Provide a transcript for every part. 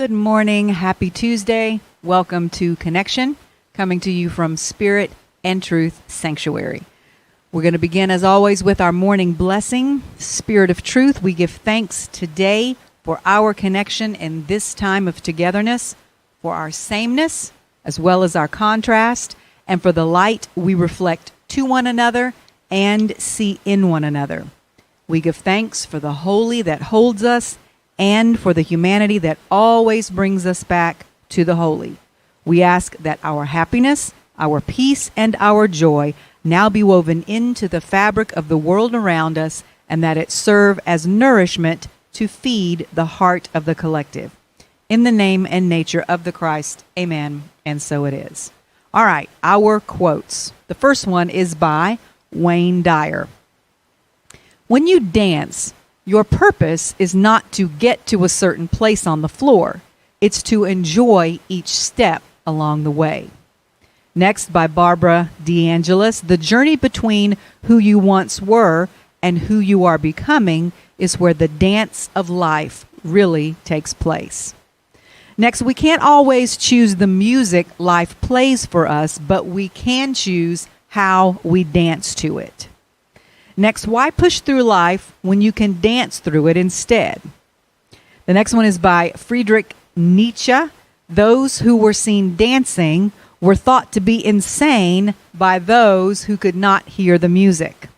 Good morning. Happy Tuesday. Welcome to Connection, coming to you from Spirit and Truth Sanctuary. We're going to begin, as always, with our morning blessing. Spirit of Truth, we give thanks today for our connection in this time of togetherness, for our sameness, as well as our contrast, and for the light we reflect to one another and see in one another. We give thanks for the holy that holds us and for the humanity that always brings us back to the holy. We ask that our happiness, our peace, and our joy now be woven into the fabric of the world around us, and that it serve as nourishment to feed the heart of the collective. In the name and nature of the Christ, amen, and so it is. All right, our quotes. The first one is by Wayne Dyer. When you dance, your purpose is not to get to a certain place on the floor. It's to enjoy each step along the way. Next, by Barbara DeAngelis, the journey between who you once were and who you are becoming is where the dance of life really takes place. Next, we can't always choose the music life plays for us, but we can choose how we dance to it. Next, why push through life when you can dance through it instead? The next one is by Friedrich Nietzsche. Those who were seen dancing were thought to be insane by those who could not hear the music.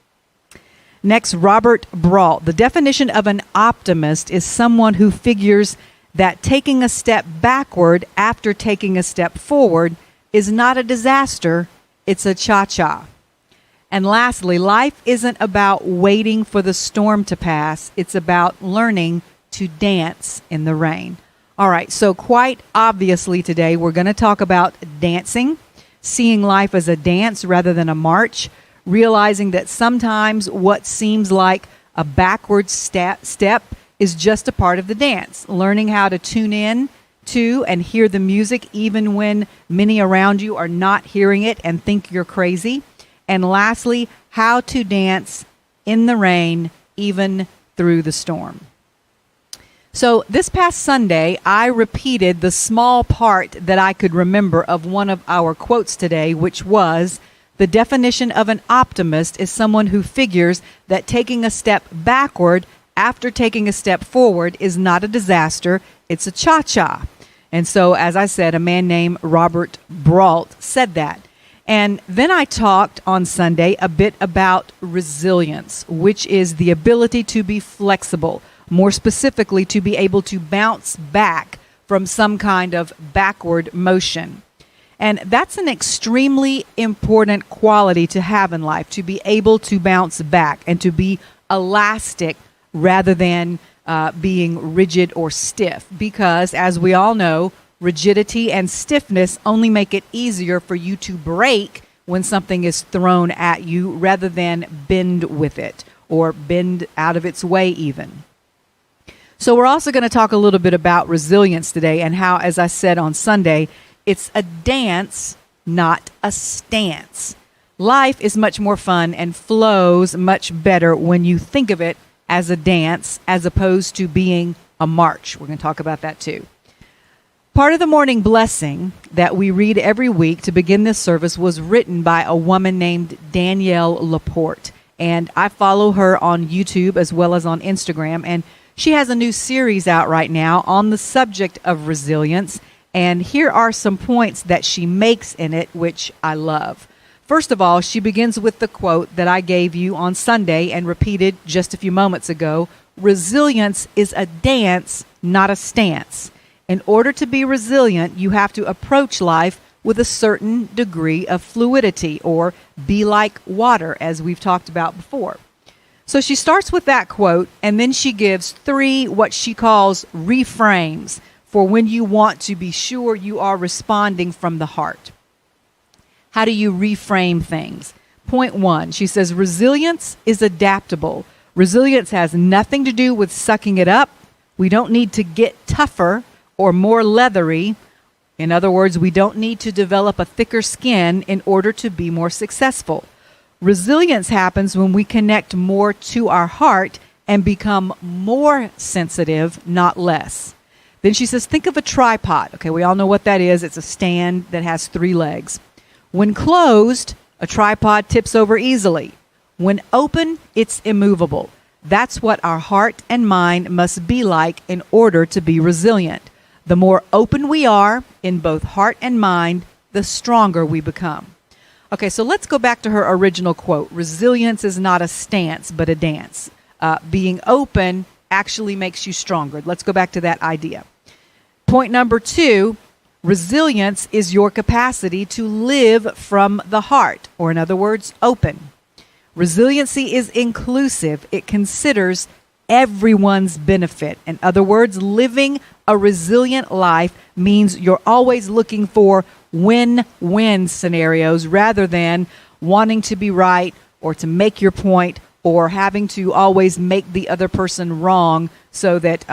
Next, Robert Brault. The definition of an optimist is someone who figures that taking a step backward after taking a step forward is not a disaster, it's a cha-cha. And lastly, life isn't about waiting for the storm to pass. It's about learning to dance in the rain. All right, so quite obviously today we're going to talk about dancing, seeing life as a dance rather than a march, realizing that sometimes what seems like a backward step is just a part of the dance, learning how to tune in to and hear the music even when many around you are not hearing it and think you're crazy. And lastly, how to dance in the rain, even through the storm. So this past Sunday, I repeated the small part that I could remember of one of our quotes today, which was, the definition of an optimist is someone who figures that taking a step backward after taking a step forward is not a disaster, it's a cha-cha. And so, as I said, a man named Robert Brault said that. And then I talked on Sunday a bit about resilience, which is the ability to be flexible, more specifically to be able to bounce back from some kind of backward motion. And that's an extremely important quality to have in life, to be able to bounce back and to be elastic rather than being rigid or stiff. Because, as we all know, rigidity and stiffness only make it easier for you to break when something is thrown at you rather than bend with it or bend out of its way even. So we're also going to talk a little bit about resilience today and how, as I said on Sunday, it's a dance, not a stance. Life is much more fun and flows much better when you think of it as a dance as opposed to being a march. We're going to talk about that too. Part of the morning blessing that we read every week to begin this service was written by a woman named Danielle Laporte. And I follow her on YouTube as well as on Instagram. And she has a new series out right now on the subject of resilience. And here are some points that she makes in it, which I love. First of all, she begins with the quote that I gave you on Sunday and repeated just a few moments ago. Resilience is a dance, not a stance. In order to be resilient, you have to approach life with a certain degree of fluidity, or be like water, as we've talked about before. So she starts with that quote, and then she gives 3 what she calls reframes for when you want to be sure you are responding from the heart. How do you reframe things? Point 1, she says, resilience is adaptable. Resilience has nothing to do with sucking it up. We don't need to get tougher or more leathery. In other words, we don't need to develop a thicker skin in order to be more successful. Resilience happens when we connect more to our heart and become more sensitive, not less. Then she says, think of a tripod. Okay, we all know what that is. It's a stand that has 3 legs. When closed, a tripod tips over easily. When open, it's immovable. That's what our heart and mind must be like in order to be resilient. The more open we are in both heart and mind, the stronger we become. Okay, so let's go back to her original quote. Resilience is not a stance, but a dance. Being open actually makes you stronger. Let's go back to that idea. Point number 2, resilience is your capacity to live from the heart, or in other words, open. Resiliency is inclusive. It considers everyone's benefit. In other words, living a resilient life means you're always looking for win-win scenarios rather than wanting to be right or to make your point or having to always make the other person wrong so that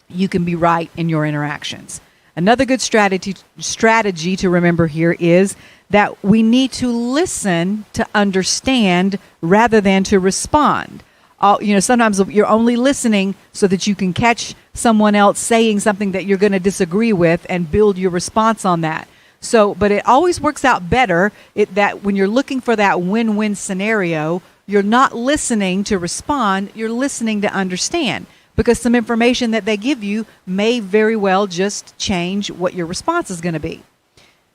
you can be right in your interactions. Another good strategy to remember here is that we need to listen to understand rather than to respond. Sometimes you're only listening so that you can catch someone else saying something that you're going to disagree with and build your response on that. But it always works out better that when you're looking for that win-win scenario, you're not listening to respond, you're listening to understand. Because some information that they give you may very well just change what your response is going to be.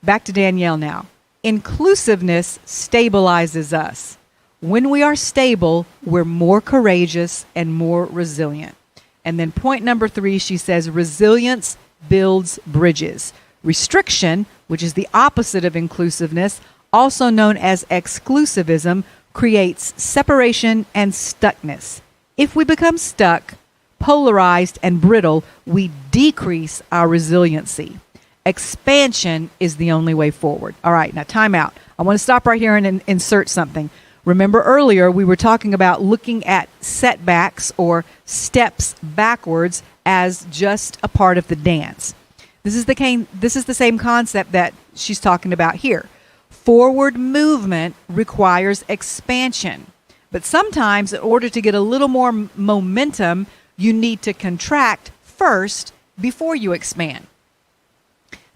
Back to Danielle now. Inclusiveness stabilizes us. When we are stable, we're more courageous and more resilient. And then point number 3, she says, resilience builds bridges. Restriction, which is the opposite of inclusiveness, also known as exclusivism, creates separation and stuckness. If we become stuck, polarized, and brittle, we decrease our resiliency. Expansion is the only way forward. All right, now time out. I want to stop right here and insert something. Remember earlier we were talking about looking at setbacks or steps backwards as just a part of the dance. This is the same concept that she's talking about here. Forward movement requires expansion. But sometimes in order to get a little more momentum, you need to contract first before you expand.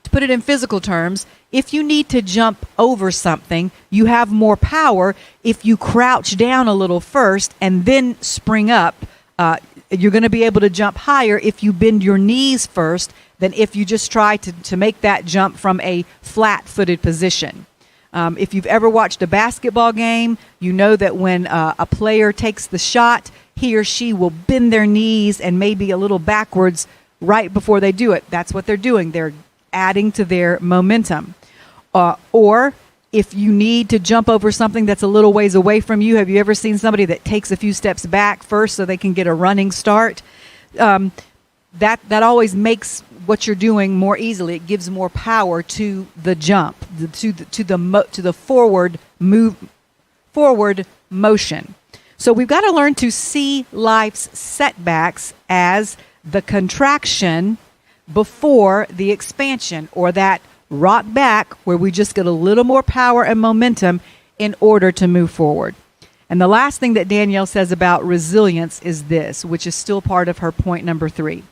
To put it in physical terms, if you need to jump over something, you have more power if you crouch down a little first and then spring up. You're going to be able to jump higher if you bend your knees first than if you just try to make that jump from a flat-footed position. If you've ever watched a basketball game, you know that when a player takes the shot, he or she will bend their knees and maybe a little backwards right before they do it. That's what they're doing. They're adding to their momentum. Or if you need to jump over something that's a little ways away from you, have you ever seen somebody that takes a few steps back first so they can get a running start? That always makes what you're doing more easily. It gives more power to the jump, to the forward motion. So we've got to learn to see life's setbacks as the contraction before the expansion, or that rock back where we just get a little more power and momentum in order to move forward. And the last thing that Danielle says about resilience is this, which is still part of her point number 3.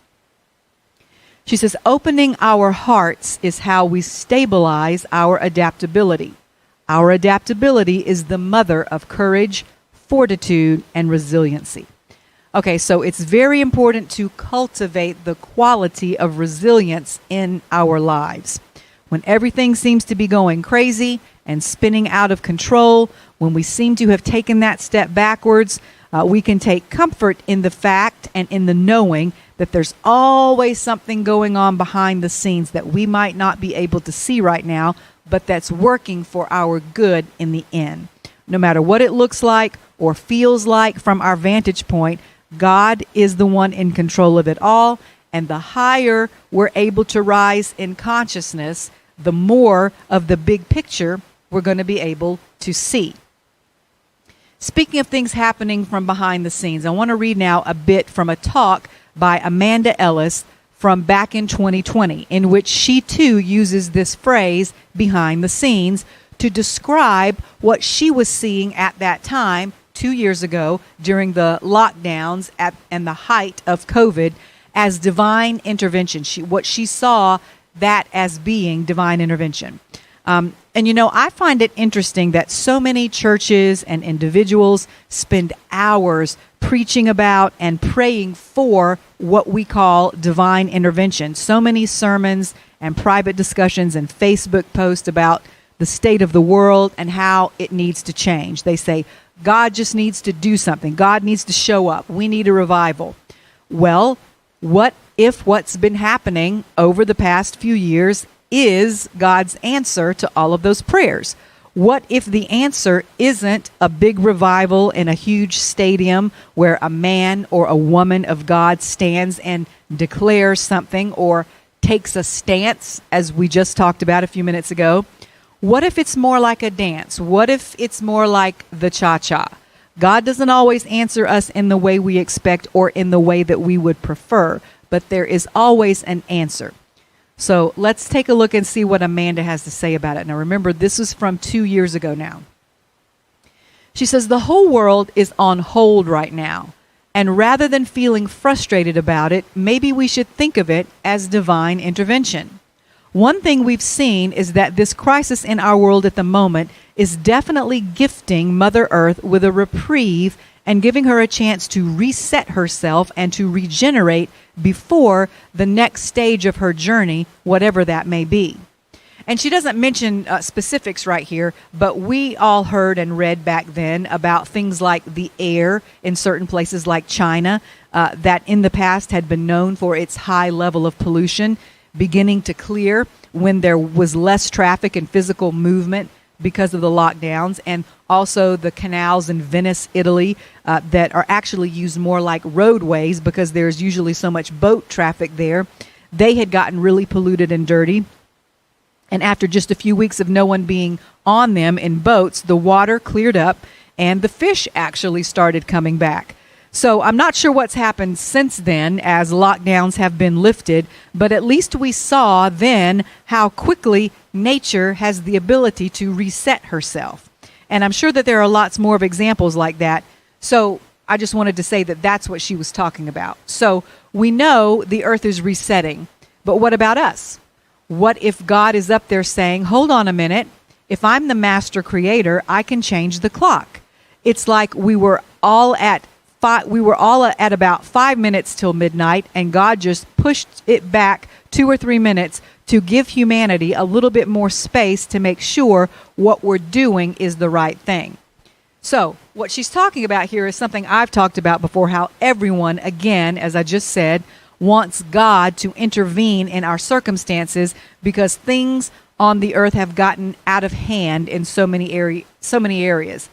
She says, opening our hearts is how we stabilize our adaptability. Our adaptability is the mother of courage, fortitude, and resiliency. Okay, so it's very important to cultivate the quality of resilience in our lives. When everything seems to be going crazy and spinning out of control, when we seem to have taken that step backwards, we can take comfort in the fact and in the knowing that there's always something going on behind the scenes that we might not be able to see right now, but that's working for our good in the end. No matter what it looks like or feels like from our vantage point, God is the one in control of it all, and the higher we're able to rise in consciousness, the more of the big picture we're going to be able to see. Speaking of things happening from behind the scenes, I want to read now a bit from a talk by Amanda Ellis from back in 2020, in which she too uses this phrase, behind the scenes, to describe what she was seeing at that time 2 years ago during the lockdowns and the height of COVID, as divine intervention. What she saw that as being divine intervention. And I find it interesting that so many churches and individuals spend hours preaching about and praying for what we call divine intervention. So many sermons and private discussions and Facebook posts about the state of the world and how it needs to change. They say, God just needs to do something. God needs to show up. We need a revival. Well, what if what's been happening over the past few years is God's answer to all of those prayers? What if the answer isn't a big revival in a huge stadium where a man or a woman of God stands and declares something or takes a stance, as we just talked about a few minutes ago? What if it's more like a dance? What if it's more like the cha-cha? God doesn't always answer us in the way we expect or in the way that we would prefer, but there is always an answer. So let's take a look and see what Amanda has to say about it. Now remember, this is from 2 years ago now. She says, the whole world is on hold right now. And rather than feeling frustrated about it, maybe we should think of it as divine intervention. One thing we've seen is that this crisis in our world at the moment is definitely gifting Mother Earth with a reprieve and giving her a chance to reset herself and to regenerate before the next stage of her journey, whatever that may be. And she doesn't mention specifics right here, but we all heard and read back then about things like the air in certain places like China, that in the past had been known for its high level of pollution, beginning to clear when there was less traffic and physical movement because of the lockdowns, and also the canals in Venice, Italy, that are actually used more like roadways because there's usually so much boat traffic there. They had gotten really polluted and dirty. And after just a few weeks of no one being on them in boats, the water cleared up and the fish actually started coming back. So I'm not sure what's happened since then as lockdowns have been lifted, but at least we saw then how quickly nature has the ability to reset herself. And I'm sure that there are lots more of examples like that. So I just wanted to say that that's what she was talking about. So we know the earth is resetting, but what about us? What if God is up there saying, hold on a minute, if I'm the master creator, I can change the clock. It's like we were all at about 5 minutes till midnight, and God just pushed it back 2 or 3 minutes to give humanity a little bit more space to make sure what we're doing is the right thing. So what she's talking about here is something I've talked about before, how everyone, again, as I just said, wants God to intervene in our circumstances because things on the earth have gotten out of hand in so many areas.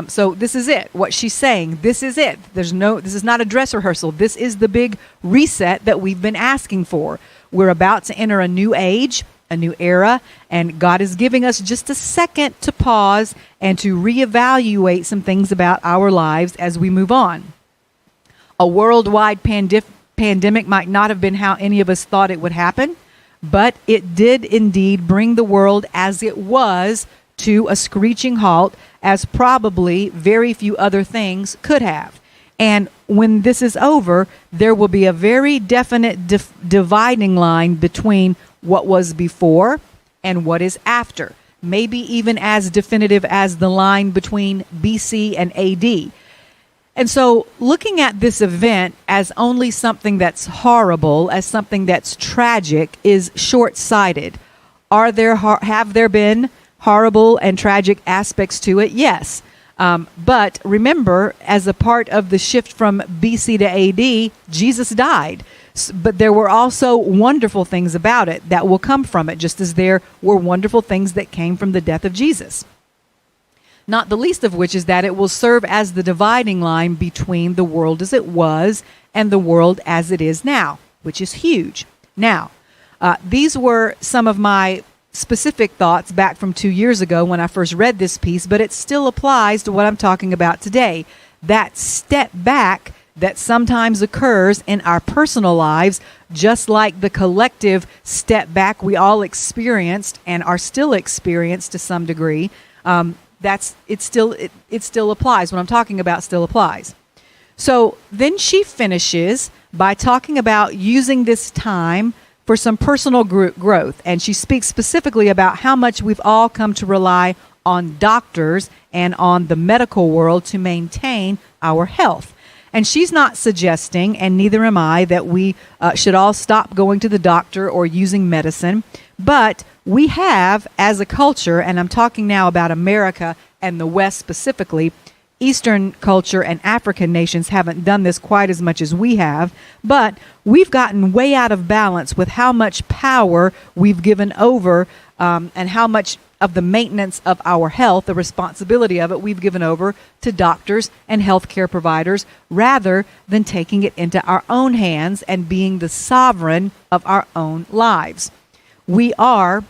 So this is it. What she's saying, this is it. This is not a dress rehearsal. This is the big reset that we've been asking for. We're about to enter a new age, a new era, and God is giving us just a second to pause and to reevaluate some things about our lives as we move on. A worldwide pandemic might not have been how any of us thought it would happen, but it did indeed bring the world as it was to a screeching halt, as probably very few other things could have. And when this is over, there will be a very definite dividing line between what was before and what is after, maybe even as definitive as the line between BC and AD. And so looking at this event as only something that's horrible, as something that's tragic, is short-sighted. Have there been horrible and tragic aspects to it? Yes. But remember, as a part of the shift from BC to AD, Jesus died. But there were also wonderful things about it that will come from it, just as there were wonderful things that came from the death of Jesus. Not the least of which is that it will serve as the dividing line between the world as it was and the world as it is now, which is huge. Now, these were some of my specific thoughts back from 2 years ago when I first read this piece, but it still applies to what I'm talking about today. That step back that sometimes occurs in our personal lives, just like the collective step back we all experienced and are still experienced to some degree. It still applies. What I'm talking about still applies. So then she finishes by talking about using this time for some personal growth. And she speaks specifically about how much we've all come to rely on doctors and on the medical world to maintain our health. And she's not suggesting, and neither am I, that we should all stop going to the doctor or using medicine. But we have, as a culture, and I'm talking now about America and the West specifically, Eastern culture and African nations haven't done this quite as much as we have, but we've gotten way out of balance with how much power we've given over and how much of the maintenance of our health, the responsibility of it, we've given over to doctors and healthcare providers rather than taking it into our own hands and being the sovereign of our own lives. We are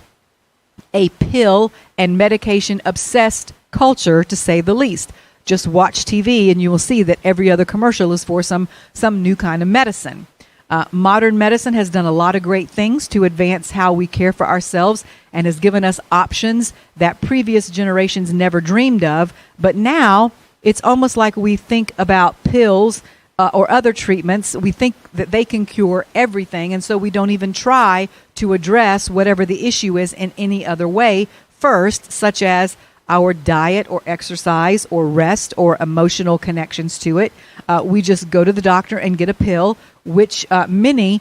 a pill and medication obsessed culture, to say the least. Just watch TV and you will see that every other commercial is for some new kind of medicine. Modern medicine has done a lot of great things to advance how we care for ourselves and has given us options that previous generations never dreamed of. But now it's almost like we think about pills or other treatments. We think that they can cure everything, and so we don't even try to address whatever the issue is in any other way first, such as our diet or exercise or rest or emotional connections to it. We just go to the doctor and get a pill, which many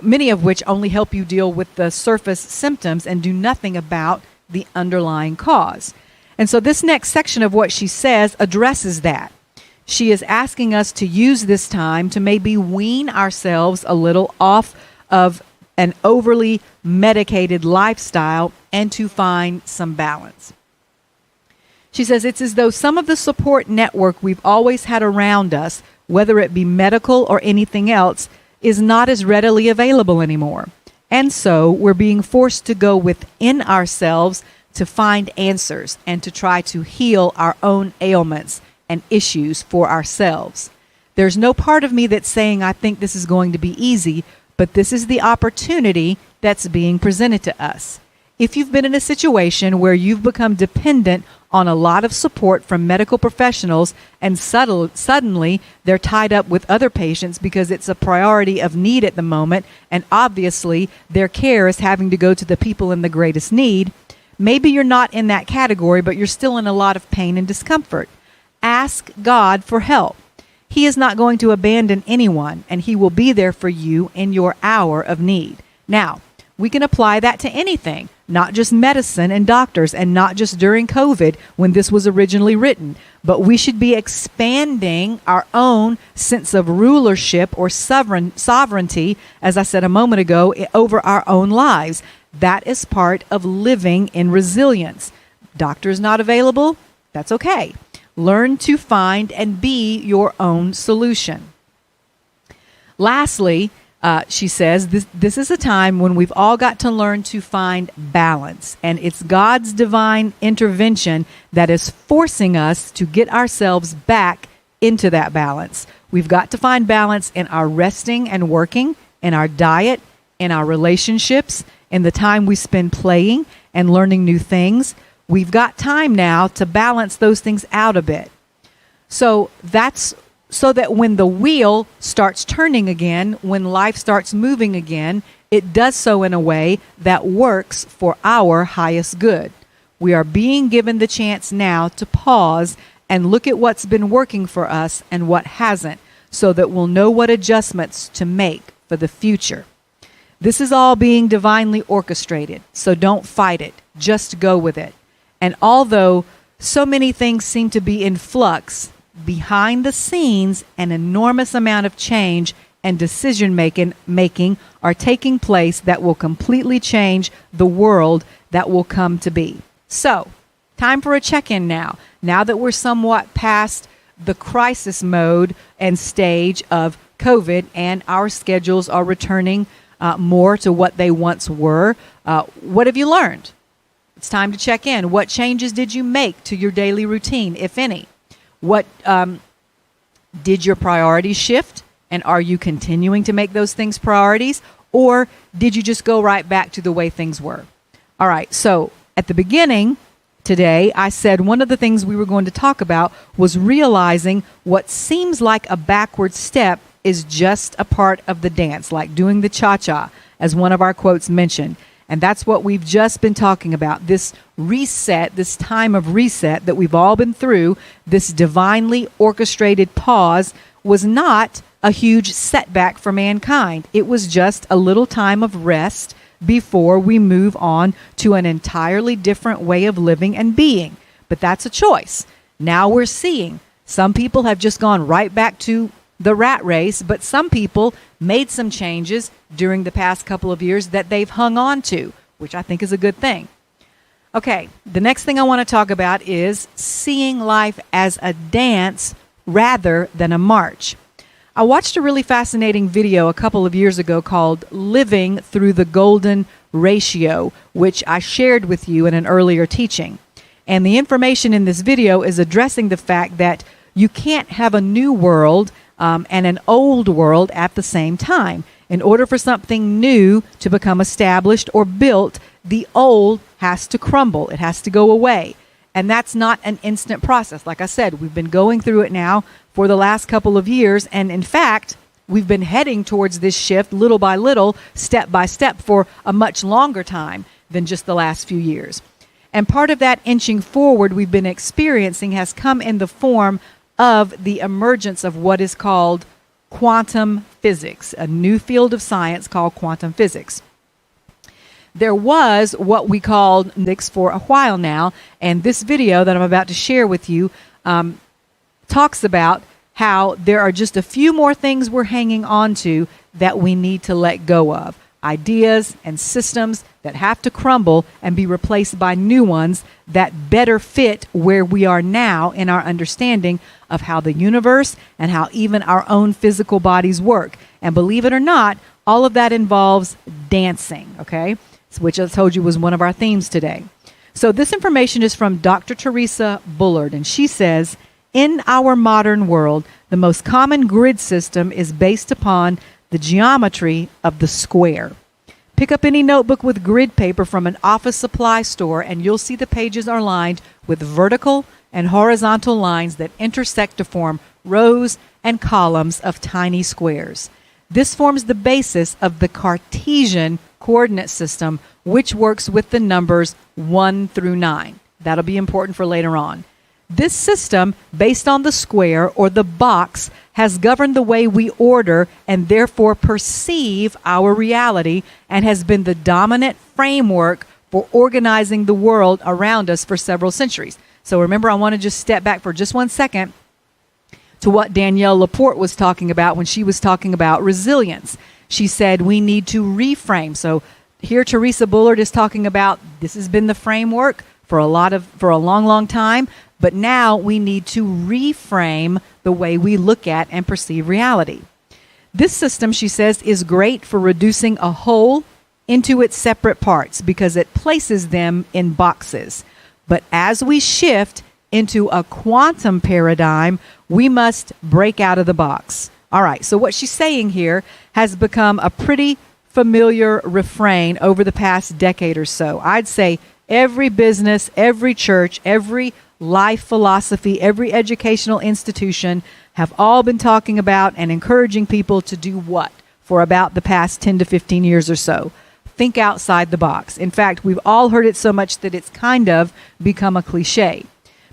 of which only help you deal with the surface symptoms and do nothing about the underlying cause. And so this next section of what she says addresses that. She is asking us to use this time to maybe wean ourselves a little off of an overly medicated lifestyle and to find some balance. She says it's as though some of the support network we've always had around us, whether it be medical or anything else, is not as readily available anymore. And so we're being forced to go within ourselves to find answers and to try to heal our own ailments and issues for ourselves. There's no part of me that's saying I think this is going to be easy, but this is the opportunity that's being presented to us. If you've been in a situation where you've become dependent on a lot of support from medical professionals and suddenly they're tied up with other patients because it's a priority of need at the moment, and obviously their care is having to go to the people in the greatest need, maybe you're not in that category, but you're still in a lot of pain and discomfort. Ask God for help. He is not going to abandon anyone, and He will be there for you in your hour of need. Now, we can apply that to anything, not just medicine and doctors, and not just during COVID when this was originally written. But we should be expanding our own sense of rulership or sovereignty, as I said a moment ago, over our own lives. That is part of living in resilience. Doctors not available? That's okay. Learn to find and be your own solution. Lastly, she says, this is a time when we've all got to learn to find balance. And it's God's divine intervention that is forcing us to get ourselves back into that balance. We've got to find balance in our resting and working, in our diet, in our relationships, in the time we spend playing and learning new things. We've got time now to balance those things out a bit. So that's so that when the wheel starts turning again, when life starts moving again, it does so in a way that works for our highest good. We are being given the chance now to pause and look at what's been working for us and what hasn't, so that we'll know what adjustments to make for the future. This is all being divinely orchestrated, so don't fight it. Just go with it. And although so many things seem to be in flux, behind the scenes, an enormous amount of change and decision making are taking place that will completely change the world that will come to be. So, time for a check-in now. Now that we're somewhat past the crisis mode and stage of COVID and our schedules are returning more to what they once were, what have you learned? It's time to check in. What changes did you make to your daily routine, if any? What did your priorities shift? And are you continuing to make those things priorities? Or did you just go right back to the way things were? All right, so at the beginning today, I said one of the things we were going to talk about was realizing what seems like a backward step is just a part of the dance, like doing the cha-cha, as one of our quotes mentioned. And that's what we've just been talking about. This reset, this time of reset that we've all been through, this divinely orchestrated pause, was not a huge setback for mankind. It was just a little time of rest before we move on to an entirely different way of living and being. But that's a choice. Now we're seeing some people have just gone right back to the rat race, but some people made some changes during the past couple of years that they've hung on to, which I think is a good thing. Okay, the next thing I want to talk about is seeing life as a dance rather than a march. I watched a really fascinating video a couple of years ago called Living Through the Golden Ratio, which I shared with you in an earlier teaching. And the information in this video is addressing the fact that you can't have a new world and an old world at the same time. In order for something new to become established or built, the old has to crumble. It has to go away. And that's not an instant process. Like I said, we've been going through it now for the last couple of years. And in fact, we've been heading towards this shift little by little, step by step, for a much longer time than just the last few years. And part of that inching forward we've been experiencing has come in the form of the emergence of what is called quantum physics, a new field of science called quantum physics. There was what we called physics for a while now, and this video that I'm about to share with you talks about how there are just a few more things we're hanging on to that we need to let go of. Ideas and systems that have to crumble and be replaced by new ones that better fit where we are now in our understanding of how the universe and how even our own physical bodies work. And believe it or not, all of that involves dancing, okay? Which I told you was one of our themes today. So this information is from Dr. Teresa Bullard, and she says, in our modern world, the most common grid system is based upon the geometry of the square. Pick up any notebook with grid paper from an office supply store and you'll see the pages are lined with vertical and horizontal lines that intersect to form rows and columns of tiny squares. This forms the basis of the Cartesian coordinate system, which works with the numbers 1 through 9. That'll be important for later on. This system, based on the square or the box, has governed the way we order and therefore perceive our reality and has been the dominant framework for organizing the world around us for several centuries. So remember, I want to just step back for just 1 second to what Danielle Laporte was talking about when she was talking about resilience. She said we need to reframe. So here Teresa Bullard is talking about this has been the framework for a long time. But now we need to reframe the way we look at and perceive reality. This system, she says, is great for reducing a whole into its separate parts because it places them in boxes. But as we shift into a quantum paradigm, we must break out of the box. All right, so what she's saying here has become a pretty familiar refrain over the past decade or so. I'd say every business, every church, every life philosophy, every educational institution have all been talking about and encouraging people to do what for about the past 10 to 15 years or so? Think outside the box. In fact, we've all heard it so much that it's kind of become a cliche.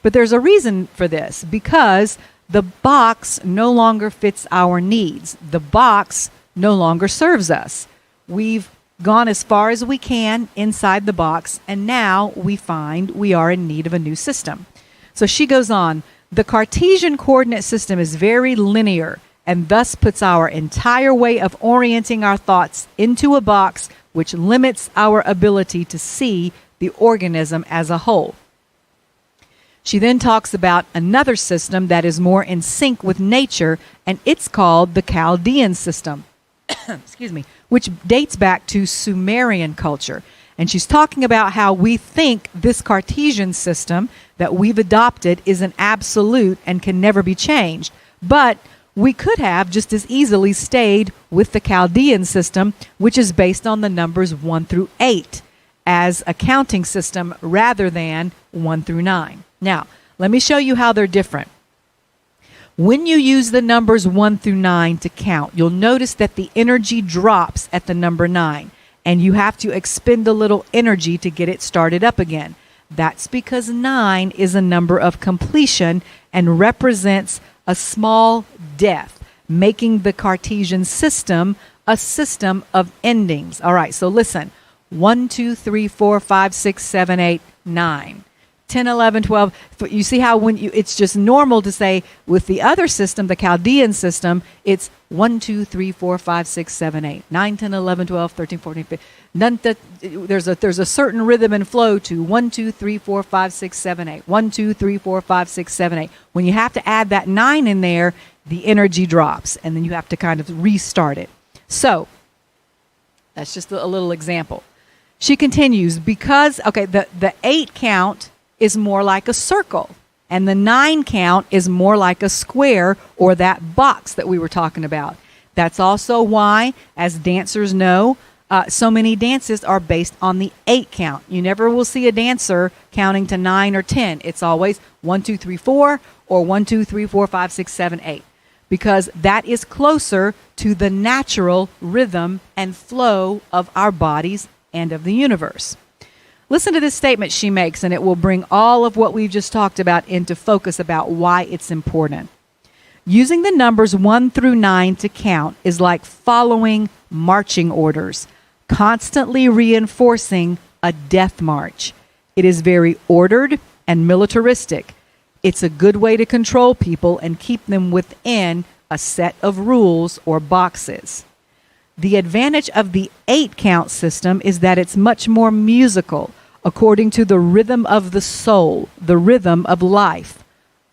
But there's a reason for this, because the box no longer fits our needs. The box no longer serves us. We've gone as far as we can inside the box, and now we find we are in need of a new system. So she goes on, the Cartesian coordinate system is very linear and thus puts our entire way of orienting our thoughts into a box, which limits our ability to see the organism as a whole. She then talks about another system that is more in sync with nature, and it's called the Chaldean system, excuse me, which dates back to Sumerian culture. And she's talking about how we think this Cartesian system that we've adopted is an absolute and can never be changed. But we could have just as easily stayed with the Chaldean system, which is based on the numbers 1 through 8 as a counting system rather than 1 through 9. Now, let me show you how they're different. When you use the numbers 1 through 9 to count, you'll notice that the energy drops at the number 9, and you have to expend a little energy to get it started up again. That's because 9 is a number of completion and represents a small death, making the Cartesian system a system of endings. All right, so listen. 1, 2, 3, 4, 5, 6, 7, 8, 9. 10, 11, 12. You see how it's just normal to say with the other system, the Chaldean system, it's 1, 2, 3, 4, 5, 6, 7, 8, 9, 10, 11, 12, 13, 14, 15. There's a certain rhythm and flow to 1, 2, 3, 4, 5, 6, 7, 8. 1, 2, 3, 4, 5, 6, 7, 8. When you have to add that 9 in there, the energy drops, and then you have to kind of restart it. So that's just a little example. She continues, because, the 8 count is more like a circle, and the 9 count is more like a square, or that box that we were talking about. That's also why, as dancers know, so many dances are based on the 8 count. You never will see a dancer counting to 9 or 10. It's always 1, 2, 3, 4, or 1, 2, 3, 4, 5, 6, 7, 8. Because that is closer to the natural rhythm and flow of our bodies and of the universe. Listen to this statement she makes, and it will bring all of what we've just talked about into focus about why it's important. Using the numbers 1 through 9 to count is like following marching orders, constantly reinforcing a death march. It is very ordered and militaristic. It's a good way to control people and keep them within a set of rules or boxes. The advantage of the 8 count system is that it's much more musical, according to the rhythm of the soul, the rhythm of life.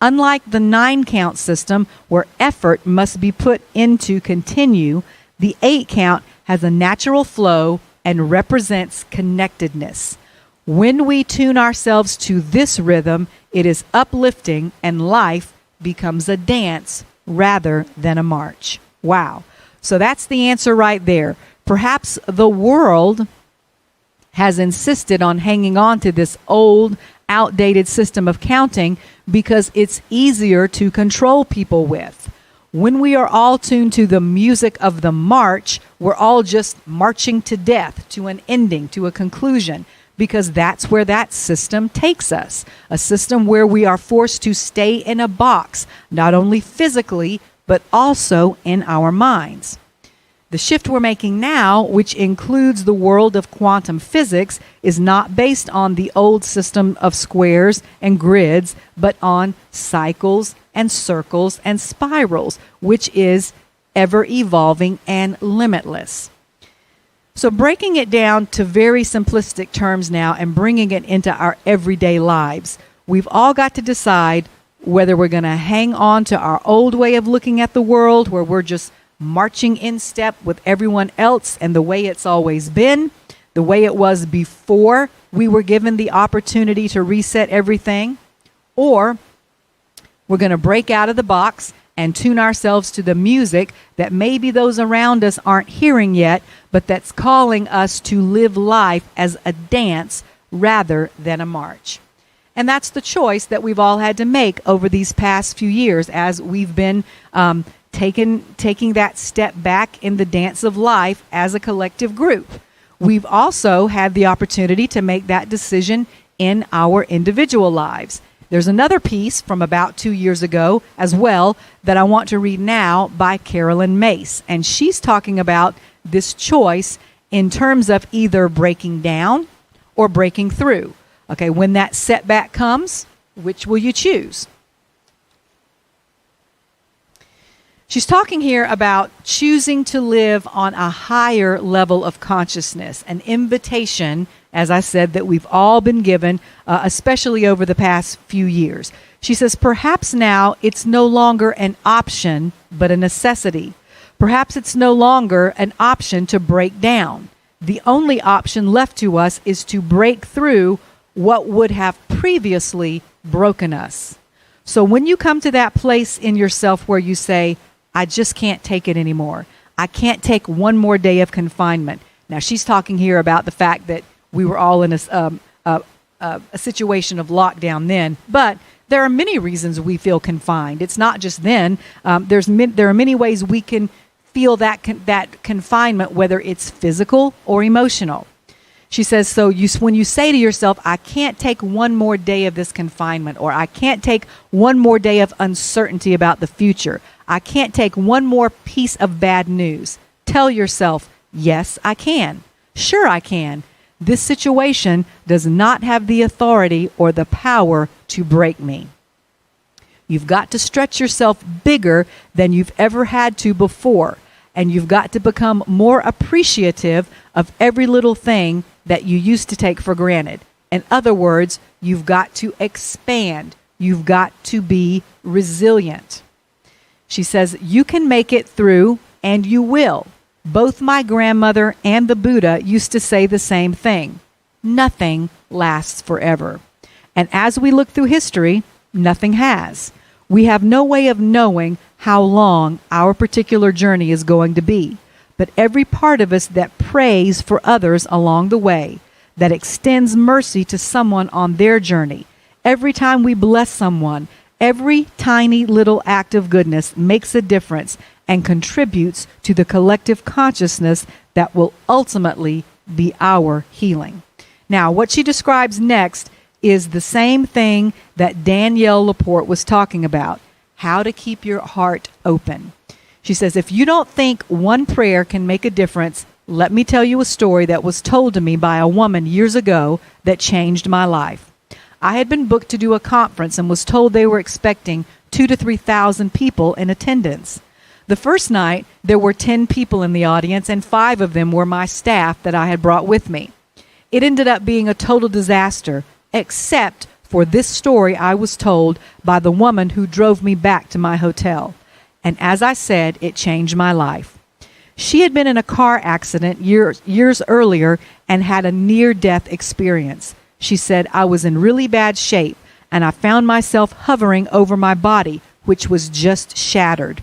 Unlike the 9 count system, where effort must be put into continue, the 8 count has a natural flow and represents connectedness. When we tune ourselves to this rhythm, it is uplifting, and life becomes a dance rather than a march. Wow. So that's the answer right there. Perhaps the world has insisted on hanging on to this old, outdated system of counting because it's easier to control people with. When we are all tuned to the music of the march, we're all just marching to death, to an ending, to a conclusion, because that's where that system takes us. A system where we are forced to stay in a box, not only physically, but also in our minds. The shift we're making now, which includes the world of quantum physics, is not based on the old system of squares and grids, but on cycles and circles and spirals, which is ever evolving and limitless. So breaking it down to very simplistic terms now and bringing it into our everyday lives, we've all got to decide whether we're going to hang on to our old way of looking at the world, where we're just marching in step with everyone else and the way it's always been, the way it was before we were given the opportunity to reset everything, or we're going to break out of the box and tune ourselves to the music that maybe those around us aren't hearing yet, but that's calling us to live life as a dance rather than a march. And that's the choice that we've all had to make over these past few years as we've been taking that step back in the dance of life as a collective group. We've also had the opportunity to make that decision in our individual lives. There's another piece from about 2 years ago as well that I want to read now by Carolyn Mace. And she's talking about this choice in terms of either breaking down or breaking through. Okay, when that setback comes, which will you choose? She's talking here about choosing to live on a higher level of consciousness, an invitation, as I said, that we've all been given, especially over the past few years. She says, perhaps now it's no longer an option, but a necessity. Perhaps it's no longer an option to break down. The only option left to us is to break through what would have previously broken us. So when you come to that place in yourself where you say, I just can't take it anymore. I can't take one more day of confinement. Now, she's talking here about the fact that we were all in a situation of lockdown then, but there are many reasons we feel confined. It's not just then. There are many ways we can feel that confinement, whether it's physical or emotional. She says, so when you say to yourself, I can't take one more day of this confinement, or I can't take one more day of uncertainty about the future, I can't take one more piece of bad news, tell yourself, yes, I can. Sure, I can. This situation does not have the authority or the power to break me. You've got to stretch yourself bigger than you've ever had to before. And you've got to become more appreciative of every little thing that you used to take for granted. In other words, you've got to expand. You've got to be resilient. She says, you can make it through, and you will. Both my grandmother and the Buddha used to say the same thing. Nothing lasts forever. And as we look through history, nothing has. We have no way of knowing how long our particular journey is going to be. But every part of us that prays for others along the way, that extends mercy to someone on their journey, every time we bless someone, every tiny little act of goodness makes a difference and contributes to the collective consciousness that will ultimately be our healing. Now, what she describes next is the same thing that Danielle Laporte was talking about, how to keep your heart open. She says, if you don't think one prayer can make a difference, let me tell you a story that was told to me by a woman years ago that changed my life. I had been booked to do a conference and was told they were expecting 2,000 to 3,000 people in attendance. The first night, there were 10 people in the audience, and 5 of them were my staff that I had brought with me. It ended up being a total disaster, except for this story I was told by the woman who drove me back to my hotel. And as I said, it changed my life. She had been in a car accident years earlier and had a near-death experience. She said, I was in really bad shape, and I found myself hovering over my body, which was just shattered.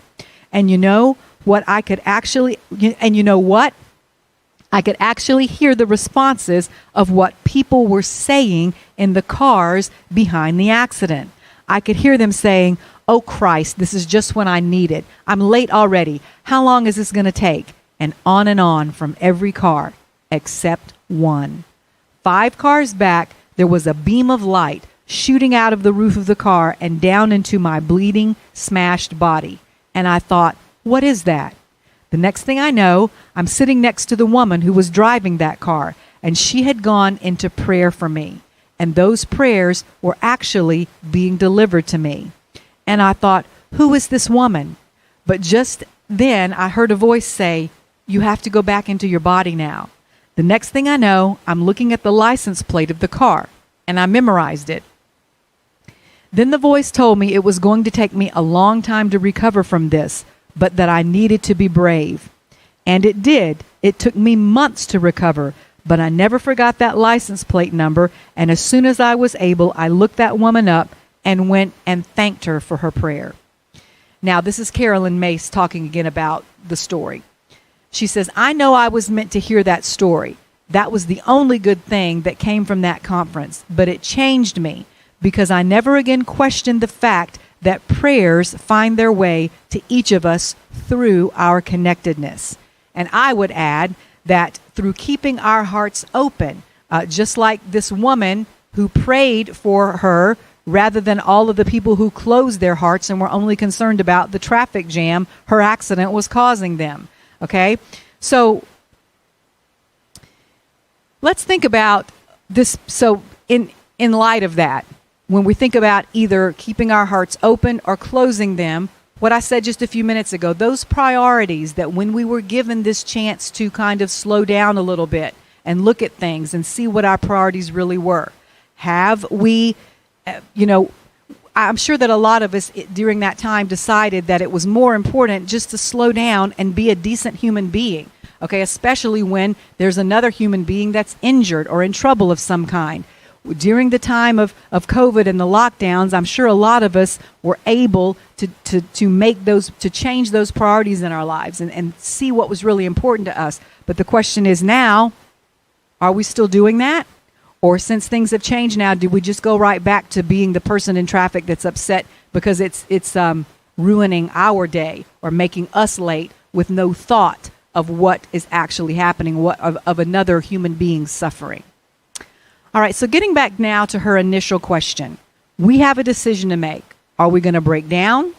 And you know what? I could actually hear the responses of what people were saying in the cars behind the accident. I could hear them saying, oh Christ, this is just when I need it. I'm late already. How long is this going to take? And on from every car, except one. 5 cars back, there was a beam of light shooting out of the roof of the car and down into my bleeding, smashed body. And I thought, what is that? The next thing I know, I'm sitting next to the woman who was driving that car, and she had gone into prayer for me. And those prayers were actually being delivered to me. And I thought, who is this woman? But just then I heard a voice say, you have to go back into your body now. The next thing I know, I'm looking at the license plate of the car, and I memorized it. Then the voice told me it was going to take me a long time to recover from this, but that I needed to be brave. And it did. It took me months to recover, but I never forgot that license plate number, and as soon as I was able, I looked that woman up and went and thanked her for her prayer. Now, this is Carolyn Mace talking again about the story. She says, I know I was meant to hear that story. That was the only good thing that came from that conference, but it changed me because I never again questioned the fact that prayers find their way to each of us through our connectedness. And I would add that through keeping our hearts open, just like this woman who prayed for her rather than all of the people who closed their hearts and were only concerned about the traffic jam her accident was causing them. Okay? So let's think about this. So in light of that, when we think about either keeping our hearts open or closing them, what I said just a few minutes ago, those priorities that when we were given this chance to kind of slow down a little bit and look at things and see what our priorities really were, have we, I'm sure that a lot of us during that time decided that it was more important just to slow down and be a decent human being, okay, especially when there's another human being that's injured or in trouble of some kind. During the time of COVID and the lockdowns, I'm sure a lot of us were able to make those, to change those priorities in our lives and see what was really important to us. But the question is now, are we still doing that? Or since things have changed now, do we just go right back to being the person in traffic that's upset because it's ruining our day or making us late with no thought of what is actually happening, of another human being suffering? All right, so getting back now to her initial question, we have a decision to make. Are we going to break down?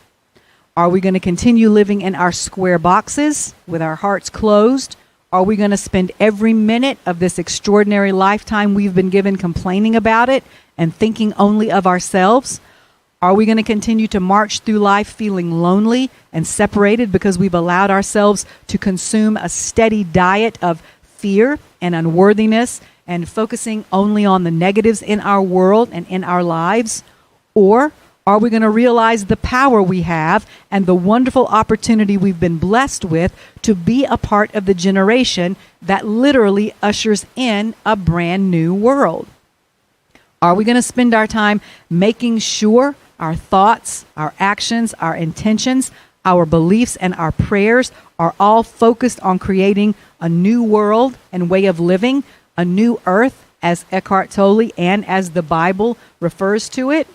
Are we going to continue living in our square boxes with our hearts closed? Are we going to spend every minute of this extraordinary lifetime we've been given complaining about it and thinking only of ourselves? Are we going to continue to march through life feeling lonely and separated because we've allowed ourselves to consume a steady diet of fear and unworthiness and focusing only on the negatives in our world and in our lives? Or are we going to realize the power we have and the wonderful opportunity we've been blessed with to be a part of the generation that literally ushers in a brand new world? Are we going to spend our time making sure our thoughts, our actions, our intentions, our beliefs, and our prayers are all focused on creating a new world and way of living, a new earth, as Eckhart Tolle and as the Bible refers to it?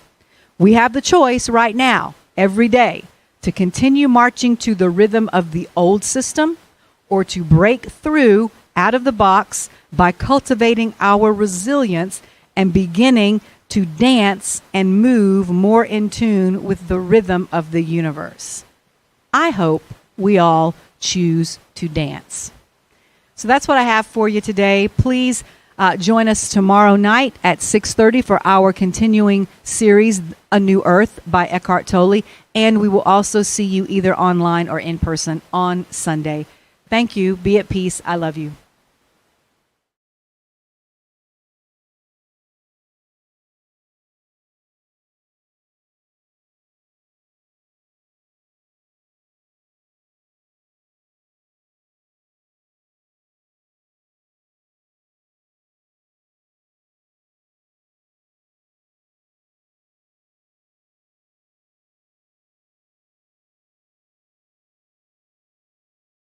We have the choice right now, every day, to continue marching to the rhythm of the old system or to break through out of the box by cultivating our resilience and beginning to dance and move more in tune with the rhythm of the universe. I hope we all choose to dance. So that's what I have for you today. Please join us tomorrow night at 6:30 for our continuing series, A New Earth by Eckhart Tolle. And we will also see you either online or in person on Sunday. Thank you. Be at peace. I love you.